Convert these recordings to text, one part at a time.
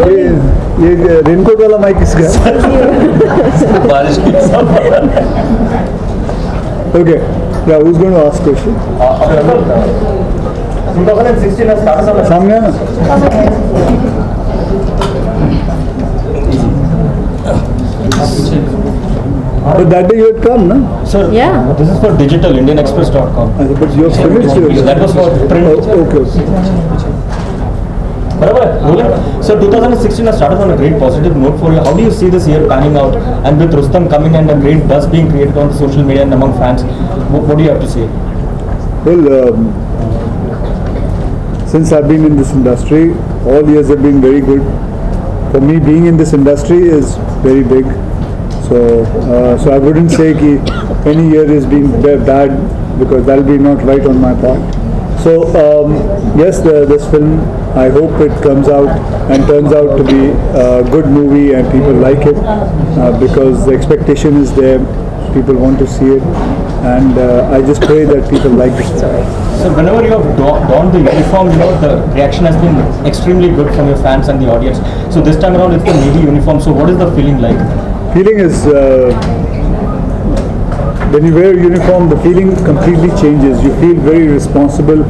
ये रेनकोट वाला माइक किसका है? बारिश की Okay, yeah, who's going to ask question? 2016 has started on सामने आना. But that day you had come, no? Sir, Yeah. this is for digital, indianexpress.com. But you have finished. That was for print. Okay. Barabar, so 2016 has started on a great positive note for you. How do you see this year panning out? And with Rustom coming and a great buzz being created on the social media and among fans, what do you have to say? Well, since I've been in this industry, all years have been very good. For me, being in this industry is very big. So I wouldn't say that any year is being bad, because that'll be not right on my part. So yes, this film, I hope it comes out and turns out to be a good movie and people like it, because the expectation is there. People want to see it, and I just pray that people like it. So whenever you have donned the uniform, the reaction has been extremely good from your fans and the audience. So this time around it's the Navy uniform. So what is the feeling like? Feeling is, when you wear a uniform, the feeling completely changes. You feel very responsible.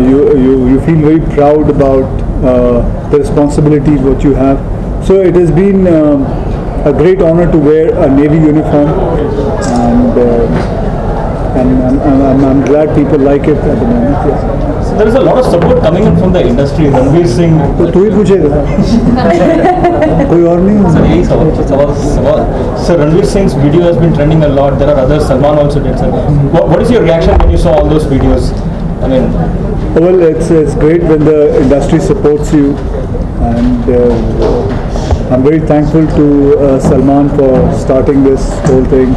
You feel very proud about the responsibilities what you have. So it has been a great honor to wear a Navy uniform, and I'm glad people like it at the moment. Yes. So there is a lot of support coming in from the industry. Ranveer Singh. तो तू ही पूछेगा, कोई और नहीं Sir, है. यही सवाल. Sir, Ranveer Singh's video has been trending a lot. There are others. Salman also did. Sir, what is your reaction when you saw all those videos? I mean, well, it's great when the industry supports you, and I'm very thankful to Salman for starting this whole thing,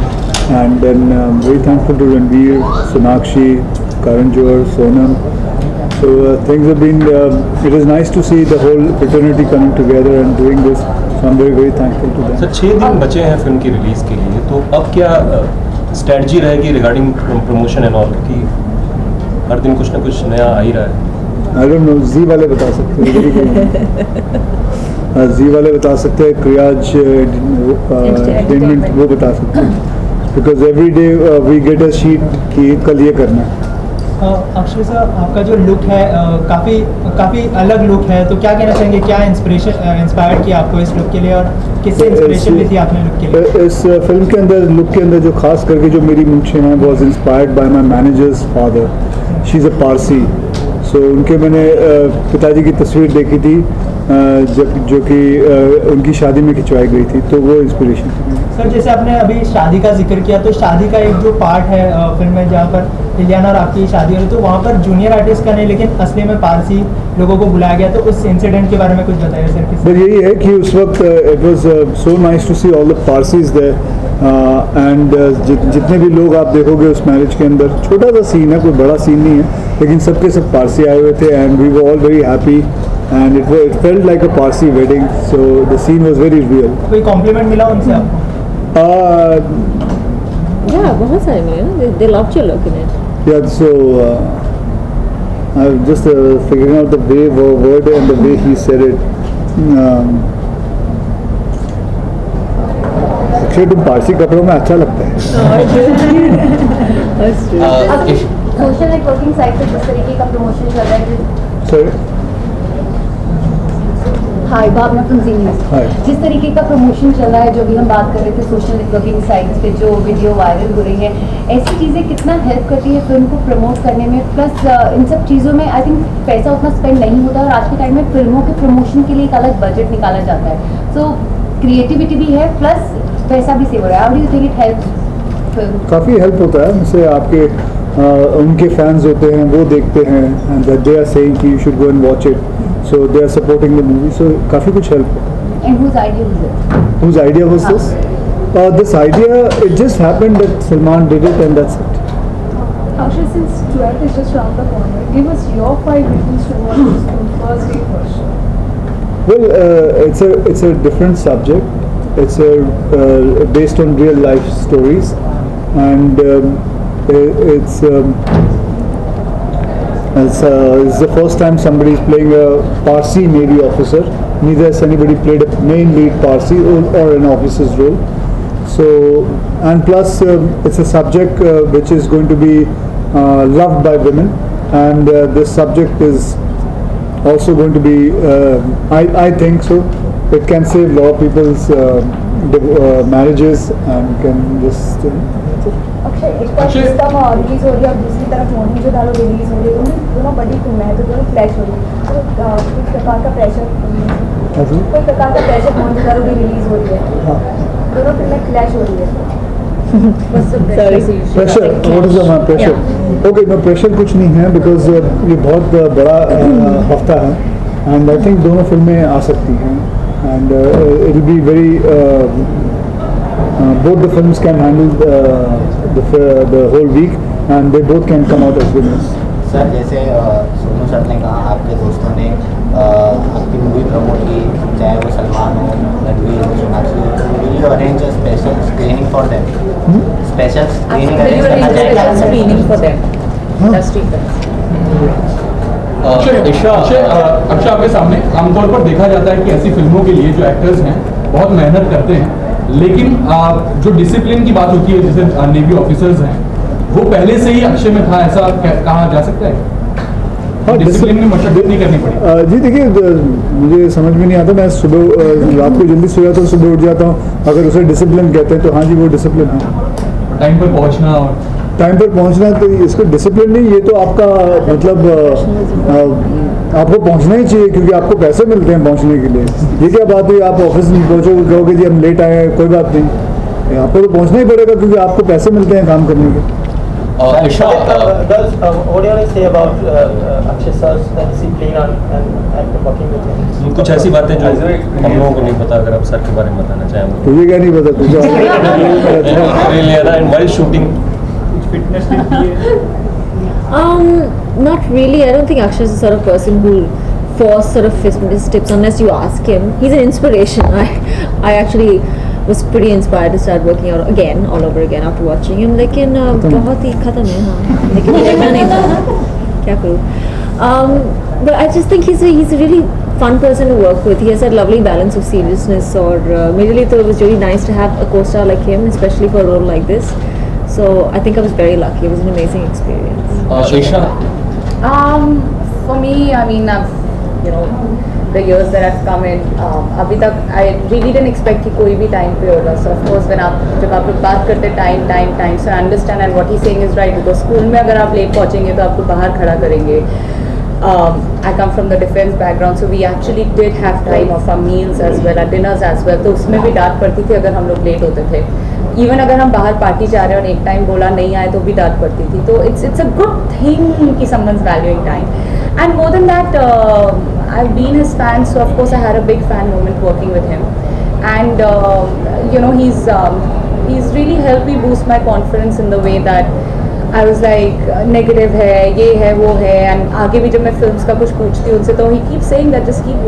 and then very thankful to Ranveer, Sonakshi, Karan Johar, Sonam. So things have been, it is nice to see the whole fraternity coming together and doing this. So I'm very, very thankful to them. Sir 6 दिन बचे हैं film की release के लिए, तो अब क्या strategy रहेगी रिगार्डिंग प्रमोशन एंड ऑल, कि हर दिन कुछ ना कुछ नया आ ही रहा है? I don't know, जी वाले बता सकते हैं. जी वाले बता सकते हैं, क्रियाज एंटरटेनमेंट वो बता सकते हैं, because every day we get a sheet कि कल ये करना है. अक्षय सर, आपका जो लुक है काफ़ी अलग लुक है, तो क्या कहना चाहेंगे, क्या इंस्पायर किया आपको इस लुक के लिए, और किससे इंस्पिरेशन ली थी आपने लुक के लिए? इस फिल्म के अंदर लुक के अंदर जो खास करके जो मेरी मूंछें हैं, was inspired by my managers father. She is a Parsi. So उनके मैंने पिताजी की तस्वीर देखी थी जो कि उनकी शादी में खिंचवाई गई थी, तो वो इंस्पिरेशन थी. सर, जैसे आपने अभी शादी का जिक्र किया, तो शादी का एक जो पार्ट है फिल्म में जहाँ पर इलियाना और आपकी शादी हो रही, तो वहाँ पर जूनियर आर्टिस्ट का नहीं लेकिन असली में पारसी लोगों को बुलाया गया, तो उस इंसिडेंट के बारे में कुछ बताइए सर. बस यही है कि उस वक्त it was so nice to see all the Parsis there, and जितने भी लोग आप देखोगे उस मैरिज के अंदर, छोटा सा सीन है, कोई बड़ा सीन नहीं है, लेकिन सबके सब पारसी आए हुए थे, and we were all very happy, and it felt like a Parsi wedding, so the scene was very real. कोई कॉम्प्लीमेंट मिला उनसे आपको? Yeah, बहुत सारे मिले. They loved your look in it. Yeah, so I was just figuring out the way word and the way he said it. Actually, तुम पारसी कपड़ों में अच्छा लगता है. That's true. Social networking site पे जिस तरीके का प्रमोशन चल रहा है, Sorry. Hi Bhavna from Zee News. जिस तरीके का प्रमोशन चल रहा है, जो भी हम बात कर रहे थे, सोशल नेटवर्किंग साइट्स पे जो वीडियो वायरल हो रही है, ऐसी चीज़ें कितना हेल्प करती है फिल्म को प्रमोट करने में? प्लस इन सब चीज़ों में आई थिंक पैसा उतना स्पेंड नहीं होता, और आज के टाइम में फिल्मों के प्रमोशन के लिए एक अलग बजट निकाला जाता है. सो क्रिएटिविटी भी है, प्लस पैसा भी सेव हो रहा है. How do you think it helps? काफ़ी हेल्प होता है. जैसे आपके उनके फैंस होते हैं, वो देखते हैं, एंड दे आर सेइंग कि you should go and watch it, so they are supporting the movie, so काफी कुछ help. And whose idea was it? Whose idea was this? This idea, it just happened that Salman did it, and that's it. Akshay, since 12th is just around the corner, give us your 5 reasons to watch this film first day first. Well, it's a different subject. It's based on real life stories, and it's the first time somebody is playing a Parsi Navy officer, neither has anybody played a main lead Parsi or an officer's role. So, and plus it's a subject which is going to be loved by women, and this subject is also going to be, I think so, it can save a lot of people's marriages and can just Akshay एक बार Rustam release हो रही है और दूसरी तरफ मोनी जो डालो release हो रही है, दोनों बड़ी फिल्म है तो दोनों फ्लैश हो रही है, तो कोई प्रकार का प्रेशर मोनी डालो भी रिलीज हो रही है, दोनों फिल्में फ्लैश हो रही है. Pressure, what is the pressure? Okay, no pressure कुछ नहीं है, बिकॉज ये बहुत बड़ा हफ्ता है, एंड आई थिंक दोनों फिल्में आ सकती हैं, and it will be very both the films can handle the whole week, and they both can come out as winners. Sir जैसे सोनू सर ने कहा, आपके दोस्तों ने आपकी मूवी प्रमोट की, चाहे वो सलमान हो, रणवीर हो, सोनाक्षी हो, will you arrange a special screening for them? Special screening arrange करना चाहिए screening for them industry Akshay, आपके सामने आमतौर पर देखा जाता है कि ऐसी फिल्मों के लिए जो एक्टर्स हैं बहुत मेहनत करते हैं, लेकिन जो डिसिप्लिन की बात होती है, जैसे नेवी ऑफिसर्स हैं, वो पहले से ही अक्षय में था, ऐसा कहा जा सकता है? हाँ, डिसिप्लिन में मशक्कत नहीं करनी पड़ी। जी देखिए, मुझे समझ में नहीं आता, मैं सुबह रात को जल्दी सो जाता हूँ, सुबह उठ जाता हूँ, अगर उसे डिसिप्लिन कहते हैं तो हाँ जी वो डिसिप्लिन है। टाइम पर पहुँचना, और टाइम पर पहुंचना, तो इसको डिसिप्लिन नहीं, ये तो आपका मतलब आपको पहुंचना ही चाहिए, क्योंकि आपको पैसे मिलते हैं पहुंचने के लिए। ये क्या बात हुई, आप ऑफिस नहीं पहुंचोगे, कहोगे जी हम लेट आए, कोई बात नहीं, आपको तो पहुंचना ही पड़ेगा, क्योंकि आपको पैसे मिलते हैं काम करने के। कुछ ऐसी बातें जो हम लोगों को नहीं पता, अगर आप सर के बारे में बताना चाहें? तुझे क्या नहीं पता? तुझे शूटिंग फिटनेस टिप भी है? Not really. I don't think Akshay is the sort of person who force sort of fitness tips unless you ask him. He's an inspiration. I actually was pretty inspired to start working out again, all over again after watching him. लेकिन बहुत ही खत्म है, हाँ. लेकिन देखना नहीं था, क्या करूँ? But I just think he's a really fun person to work with. He has that lovely balance of seriousness. और मेरे लिए तो it was really nice to have a co-star like him, especially for a role like this. So I think I was very lucky. It was an amazing experience. Esha? For me, I mean, you know, the years that I've come in, अभी तक I really didn't expect कि कोई भी time पे होगा. So of course, जब आप लोग बात करते time, so I understand, and what he's saying is right, because school में अगर आप late पहुँचेंगे तो आपको बाहर खड़ा करेंगे. I come from the defense background, so we actually did have time of our meals as well, our dinners as well. तो उसमें भी डांट पड़ती थी अगर हम लोग late होते थे. इवन अगर हम बाहर पार्टी जा रहे हैं और एक टाइम बोला नहीं आए तो भी डांट पड़ती थी. तो इट्स अ गुड थिंग कि someone's valuing time. And more than that, I have been his fan, so of course I had a big fan moment working with him. And you know, he is really help me boost my confidence in the way that I was like negative है, ये है, वो है. And आगे भी जब मैं films का कुछ पूछती हूँ उनसे, तो he keep saying that just keep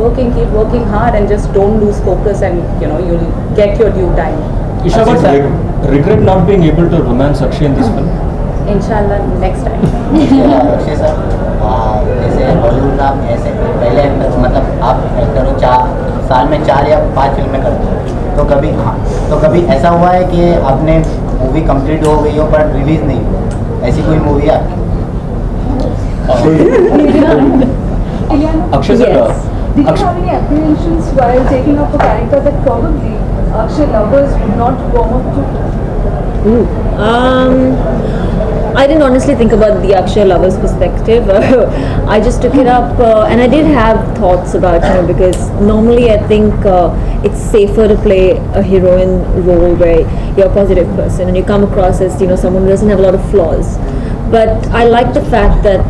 working hard and just don't lose focus, and you know you will get your due time. Isha, but regret not being able to romance Akshay in this film? इंशाल्लाह next time. Akshay sir, जैसे बॉलीवुड में आप ऐसे पहले मतलब आप actor हो, 4 साल में 4 या 5 फिल्में करते हो, तो कभी ऐसा हुआ है कि आपने मूवी कंप्लीट हो गई हो पर रिलीज नहीं हुआ? ऐसी कोई मूवी है आपकी? Akshay sir, Did you have any apprehensions while taking up a character that probably Akshay lovers would not warm up to? I didn't honestly think about the Akshay lovers perspective. I just took it up, and I did have thoughts about, you know, because normally I think it's safer to play a heroine role where you're a positive person and you come across as, you know, someone who doesn't have a lot of flaws. But I like the fact that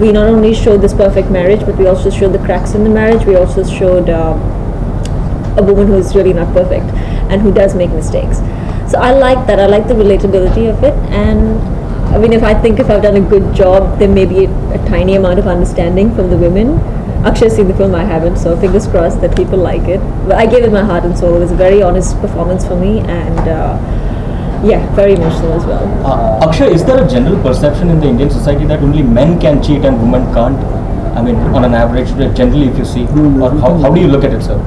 we not only showed this perfect marriage, but we also showed the cracks in the marriage. We also showed a woman who is really not perfect and who does make mistakes. So I like that. I like the relatability of it. And I mean, if I've done a good job, there may be a tiny amount of understanding from the women. Akshay's seen the film, I haven't, so fingers crossed that people like it. But I gave it my heart and soul. It was a very honest performance for me, and yeah, very emotional as well. Akshay, is there a general perception in the Indian society that only men can cheat and women can't? I mean, on an average, generally, if you see, or how do you look at it, sir?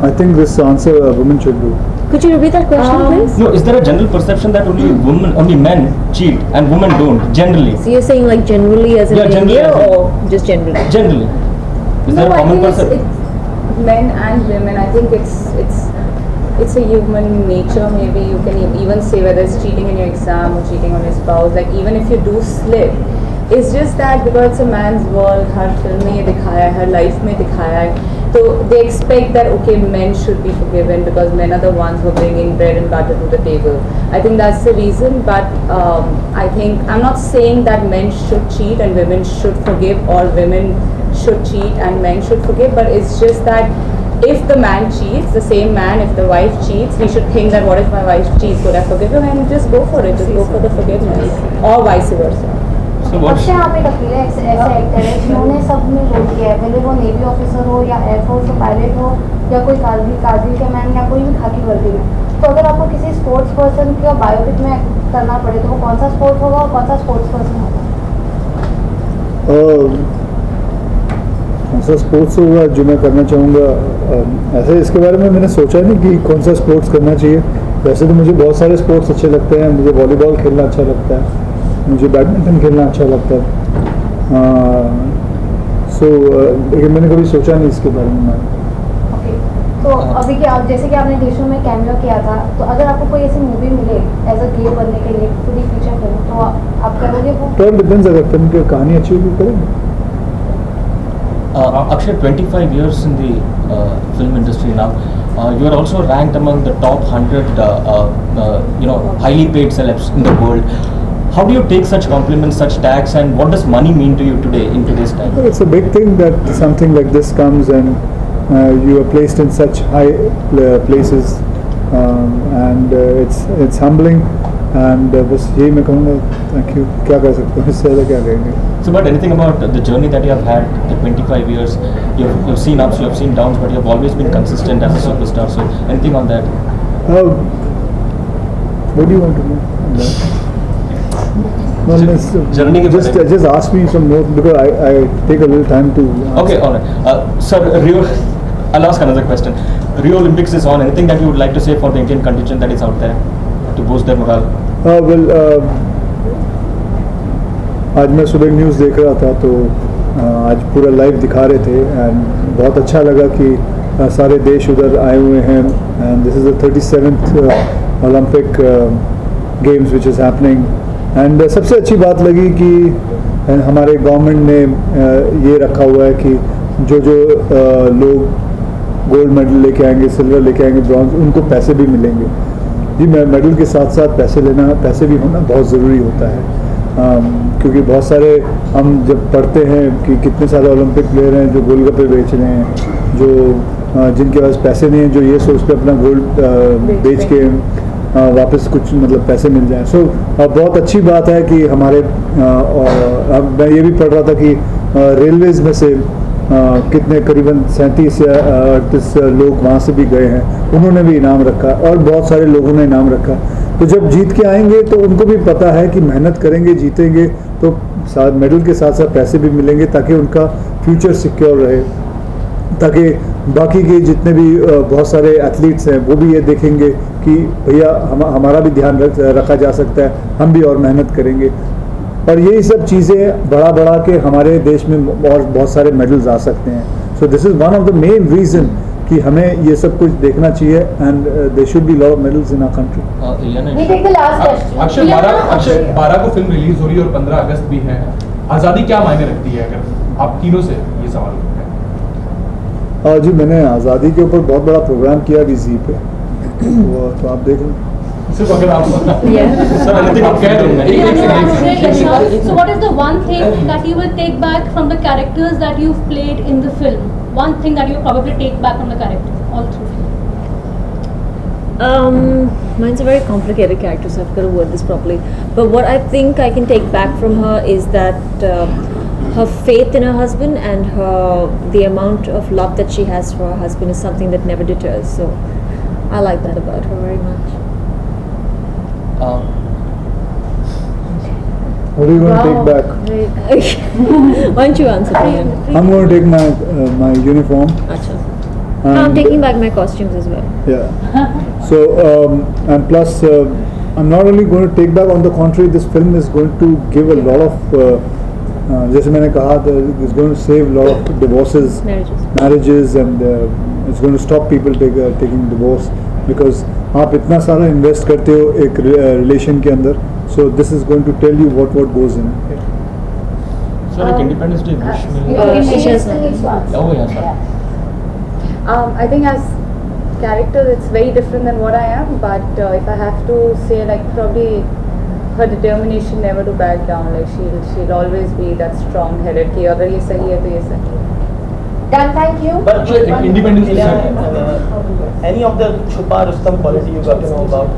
I think this answer a woman should do. Could you repeat that question, please? No, is there a general perception that only men cheat and women don't? Generally, So you're saying like generally as in Yeah, generally India as in- or just generally? generally, is there a I common think it's perception? men and women. I think it's a human nature. Maybe you can even say whether it's cheating in your exam or cheating on your spouse. Like even if you do slip, it's just that because it's a man's world, her film में ये दिखाया है, her life में दिखाया है. So they expect that okay, men should be forgiven because men are the ones who are bringing bread and butter to the table. I think that's the reason. But I think I'm not saying that men should cheat and women should forgive, or women should cheat and men should forgive. But it's just that if the man cheats, the same man, if the wife cheats, he should think that what if my wife cheats? Would I forgive him? And just go for it. Just go for the forgiveness, or vice versa. So what? Akshay आप एक अकेले ऐसे actor है जिन्होंने सब में role किया है, भले वो नेवी ऑफिसर हो या एयरफोर्स का पायलट हो या कोई कारगिल का मैन या कोई भी खाकी वर्दी में. तो अगर आपको किसी स्पोर्ट्स पर्सन का बायोपिक में करना पड़े तो वो कौन सा स्पोर्ट होगा और कौन सा स्पोर्ट्स पर्सन होगा? कौन सा स्पोर्ट्स होगा जो मैं करना चाहूँगा? ऐसे इसके बारे में मैंने सोचा नहीं कि कौन सा स्पोर्ट्स करना चाहिए. वैसे तो मुझे बहुत सारे स्पोर्ट्स अच्छे लगते हैं. मुझे वॉलीबॉल खेलना अच्छा लगता है, मुझे बैडमिंटन खेलना अच्छा लगता है. लेकिन मैंने कभी सोचा नहीं इसके बारे में. ओके, तो अभी क्या आप जैसे कि आपने देशों में कैमियो किया था, तो अगर आपको कोई ऐसी मूवी मिले एज अ गे बनने के लिए पूरी फीचर फिल्म, तो आप करोगे वो? तो डिपेंड्स, अगर फिल्म की कहानी अच्छी होगी करेंगे. Akshay, 25 years in the film industry now. You are also ranked among the top 100, highly paid celebs in the world. How do you take such compliments, such tags, and what does money mean to you today in today's time? Well, it's a big thing that something like this comes and you are placed in such high places, and it's humbling. And बस यही मैं कहूँगा. Thank you. क्या कर सकते हैं, इससे ज़्यादा क्या कहेंगे? So, but anything about the journey that you have had, the 25 years, you've seen ups, you have seen downs, but you have always been consistent as a superstar. So, anything on that? What do you want to know on that? No, Journey के बारे में. just ask me some more because I take a little time to answer. Okay, all right. Sir, Rio, I'll ask another question. Rio Olympics is on. Anything that you would like to say for the Indian contingent that is out there to boost their morale? आज मैं सुबह news देख रहा था तो आज पूरा live दिखा रहे थे एंड बहुत अच्छा लगा कि सारे देश उधर आए हुए हैं. And this is the 37th Olympic games which is happening. And सबसे अच्छी बात लगी कि हमारे गवर्नमेंट ने ये रखा हुआ है कि जो लोग गोल्ड मेडल लेके आएंगे, सिल्वर लेके आएंगे, ब्रॉन्ज, उनको पैसे भी मिलेंगे. जी, मेडल के साथ साथ पैसे भी होना बहुत ज़रूरी होता है. क्योंकि बहुत सारे हम जब पढ़ते हैं कि कितने सारे ओलंपिक प्लेयर हैं जो गोलगप्पे बेच रहे हैं, जो जिनके पास पैसे नहीं हैं, जो ये सोचते अपना गोल्ड बेच के वापस कुछ मतलब पैसे मिल जाएं. सो बहुत अच्छी बात है कि हमारे मैं ये भी पढ़ रहा था कि रेलवेज़ में से कितने करीबन 37 या 38 लोग वहाँ से भी गए हैं, उन्होंने भी इनाम रखा और बहुत सारे लोगों ने इनाम रखा. तो जब जीत के आएंगे तो उनको भी पता है कि मेहनत करेंगे, जीतेंगे तो मेडल के साथ साथ पैसे भी मिलेंगे ताकि उनका फ्यूचर सिक्योर रहे, ताकि बाकी के जितने भी बहुत सारे एथलीट्स हैं वो भी ये देखेंगे कि भैया हमारा भी ध्यान रखा जा सकता है, हम भी और मेहनत करेंगे. और यही सब चीज़ें बढ़ा के हमारे देश में और बहुत सारे मेडल्स आ सकते हैं. So this is one of the main reason कि हमें ये सब कुछ देखना चाहिए and there should be lot of medals in our country. We take the last question. Akshay 12 को फिल्म रिलीज हो रही है और 15 अगस्त भी है. आज़ादी क्या मायने रखती है, अगर आप तीनों से ये सवाल है? जी, मैंने आज़ादी के ऊपर बहुत बड़ा प्रोग्राम किया अभी जी पे, तो आप देख लो. सिर्फ अगर आप Sir, anything आप कह दो. So what is the one thing that you will take back from the characters that you've played in the film? One thing that you probably take back from the characters all through. Mine's a very complicated character, so I've got to word this properly. But what I think I can take back from her is that her faith in her husband and the amount of love that she has for her husband is something that never deters. So I like that about her very much. What are you going to take back? Why don't you answer, Priyan? I'm going to take my uniform. Acha. And I'm taking back my costumes as well. Yeah. So and plus, I'm not only going to take back. On the contrary, this film is going to give a lot of. जैसे मैंने कहा, it's going to save a lot of divorces, marriages, and it's going to stop people taking divorce because आप इतना सारा invest करते हो एक relation के अंदर. So this is going to tell you what goes in it. So like Independence Day wish में. Oh yeah, sorry. I think as character it's very different than what I am, but if I have to say, like, probably her determination never to back down, like she'll always be that strong headed कि अगर ये सही है तो ये सही है. Done, thank you. But Independence Day. Any of the Chupa Rustom quality you got to know about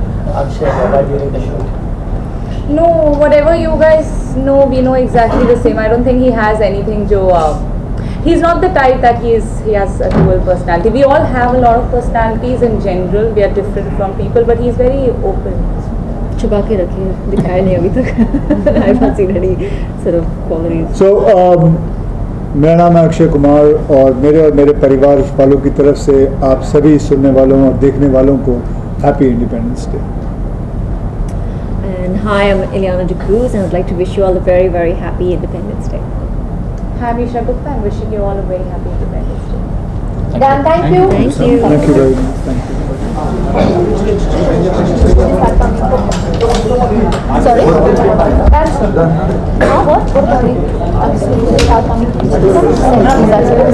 Akshay while during the shoot? No, whatever you guys know, we know exactly the same. I don't think he has anything जो he's not the type that he has a dual personality. We all have a lot of personalities in general. We are different from people, but he's very open. छुपा के रखिए, दिखाया नहीं अभी तक. I've not seen any sort of qualities. So मेरा नाम है अक्षय कुमार और मेरे परिवार वालों की तरफ से आप सभी सुनने वालों और देखने वालों को happy independence day. And hi, I'm Ileana and I'd like to wish you all a very, very happy Independence Day. Hi, I'm Esha Gupta. I'm wishing you all a very happy Independence Day. Done, thank you. Thank you. Thank you very much. Thank you. Sorry? Done. What? What about it? Absolutely. That's what